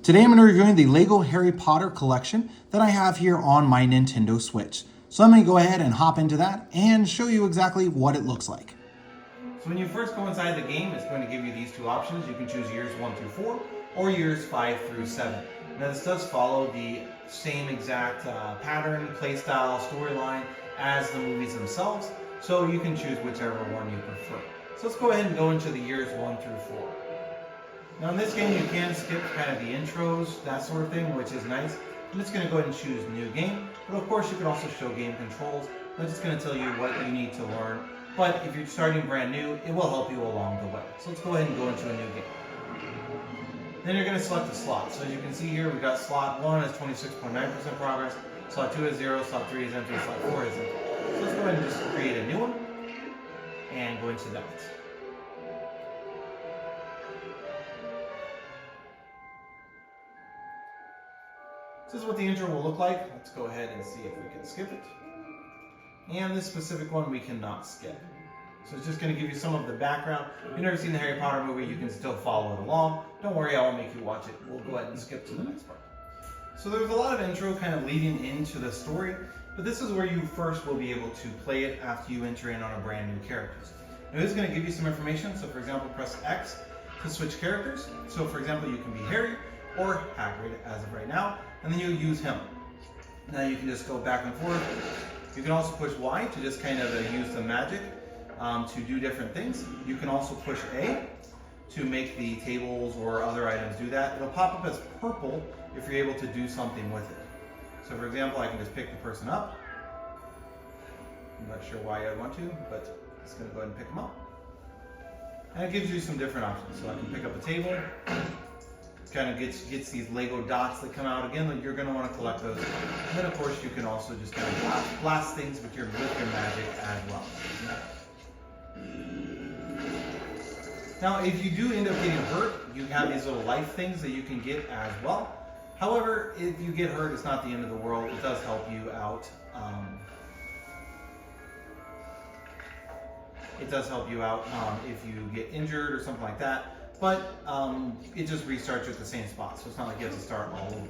Today I'm going to be reviewing the LEGO Harry Potter collection that I have here on my Nintendo Switch. So I'm going to go ahead and hop into that and show you exactly what it looks like. So when you first go inside the game, it's going to give you these two options. You can choose years 1 through 4 or years 5 through 7. Now this does follow the same exact pattern, playstyle, storyline as the movies themselves, so you can choose whichever one you prefer. So let's go ahead and go into the years 1 through 4. Now in this game you can skip kind of the intros, that sort of thing, which is nice. I'm just going to go ahead and choose new game, but of course you can also show game controls. I'm just going to tell you what you need to learn, but if you're starting brand new, it will help you along the way. So let's go ahead and go into a new game. Then you're going to select a slot. So as you can see here, we've got slot 1 has 26.9% progress, slot 2 is 0, slot 3 is empty, slot 4 is empty. So let's go ahead and just create a new one and go into that. This is what the intro will look like. Let's go ahead and see if we can skip it. And this specific one we cannot skip. So it's just going to give you some of the background. If you've never seen the Harry Potter movie, you can still follow it along. Don't worry, I won't make you watch it. We'll go ahead and skip to the next part. So there's a lot of intro kind of leading into the story, but this is where you first will be able to play it after you enter in on a brand new characters. Now this is going to give you some information. So for example, press X to switch characters. So for example, you can be Harry or Hagrid as of right now, and then you use him. Now you can just go back and forth. You can also push Y to just kind of use the magic to do different things. You can also push A to make the tables or other items do that. It'll pop up as purple if you're able to do something with it. So for example, I can just pick the person up. I'm not sure why I'd want to, but I'm just going to go ahead and pick them up. And it gives you some different options. So I can pick up a table. Kind of gets these Lego dots that come out. Again, you're going to want to collect those. And then of course you can also just kind of blast things with your magic as well. Now if you do end up getting hurt, you have these little life things that you can get as well. However, if you get hurt, it's not the end of the world. It does help you out. It does help you out if you get injured or something like that. But it just restarts you at the same spot, so it's not like you have to start all over.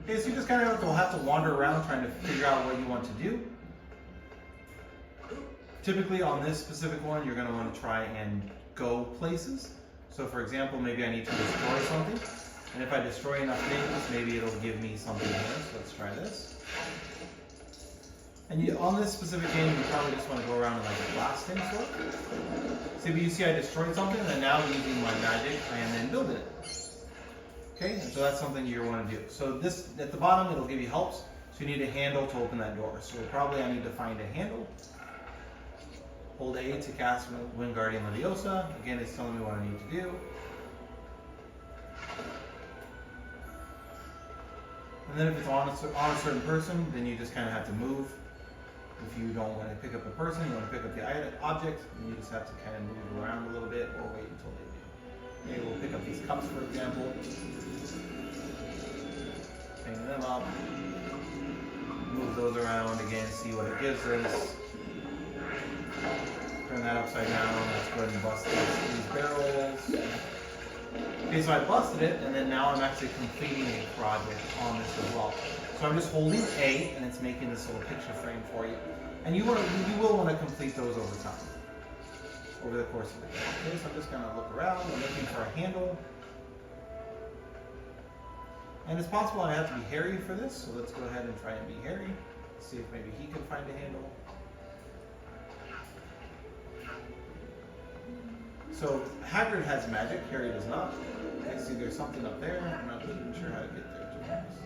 Okay, so you just kind of have to wander around trying to figure out what you want to do. Typically on this specific one, you're going to want to try and go places. So for example, maybe I need to destroy something. And if I destroy enough things, maybe it'll give me something here. So let's try this. And on this specific game, you probably just want to go around and like blast things for it. So you see I destroyed something, and now I'm using my magic and then building it. Okay, and so that's something you want to do. So this, at the bottom, it'll give you helps. So you need a handle to open that door. So probably I need to find a handle. Hold A to cast Wingardium Leviosa. Again, it's telling me what I need to do. And then if it's on a certain person, then you just kind of have to move. If you don't want to pick up a person, you want to pick up the object, then you just have to kind of move around a little bit or wait until they do. Maybe we'll pick up these cups, for example. Hang them up. Move those around again, see what it gives us. Turn that upside down. Let's go ahead and bust these barrels. Okay, so I busted it, and then now I'm actually completing a project on this as well. So I'm just holding A, and it's making this little picture frame for you. And you will want to complete those over time, over the course of the game. Okay, so I'm just going to look around. I'm looking for a handle. And it's possible I have to be Harry for this, so let's go ahead and try and be Harry. See if maybe he can find a handle. So Hagrid has magic, Harry does not. I see there's something up there. I'm not even sure how to get there, to be honest.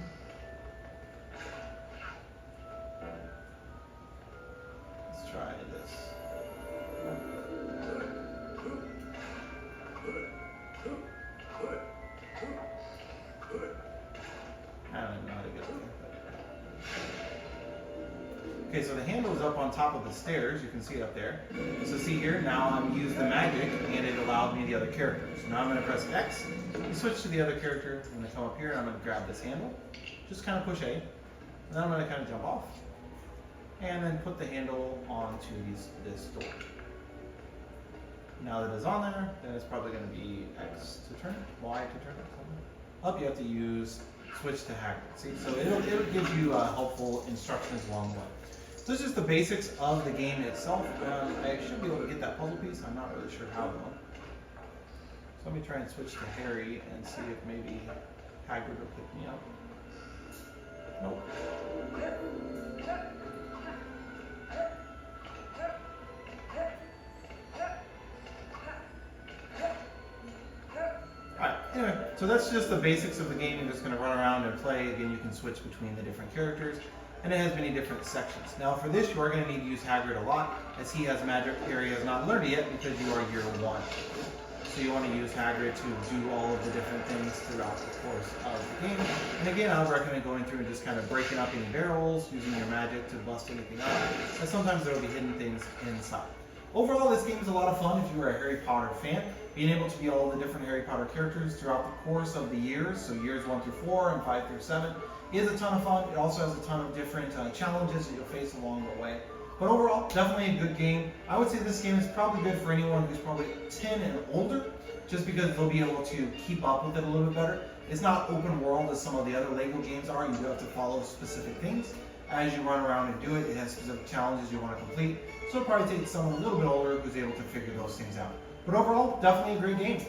Let's try this. I don't even know how to get there. Okay, so the handle is up on top of the stairs. You can see it up there. So see here, now I'm used the magic, and it allowed me the other characters. So now I'm going to press X and switch to the other character. I'm going to come up here, and I'm going to grab this handle. Just kind of push A. And then I'm going to kind of jump off. And then put the handle onto this door. Now that it's on there, then it's probably going to be X to turn it, Y to turn it, something. up, you have to use switch to Hagrid. See, so it'll give you helpful instructions along the way. So this is just the basics of the game itself. I should be able to get that puzzle piece. I'm not really sure how though. So let me try and switch to Harry and see if maybe Hagrid will pick me up. Nope. Alright, anyway, so that's just the basics of the game. You're just going to run around and play. Again, you can switch between the different characters, and it has many different sections. Now for this, you are going to need to use Hagrid a lot, as he has magic Harry has not learned it yet because you are year 1. So you want to use Hagrid to do all of the different things throughout the course of the game. And again, I would recommend going through and just kind of breaking up any barrels, using your magic to bust anything out, and sometimes there will be hidden things inside. Overall, this game is a lot of fun if you are a Harry Potter fan. Being able to be all the different Harry Potter characters throughout the course of the years, so years 1 through 4 and 5 through 7, is a ton of fun. It also has a ton of different challenges that you'll face along the way. But overall, definitely a good game. I would say this game is probably good for anyone who's probably 10 and older, just because they'll be able to keep up with it a little bit better. It's not open world as some of the other LEGO games are. You do have to follow specific things as you run around and do it. It has specific challenges you want to complete. So it probably takes someone a little bit older who's able to figure those things out. But overall, definitely a great game.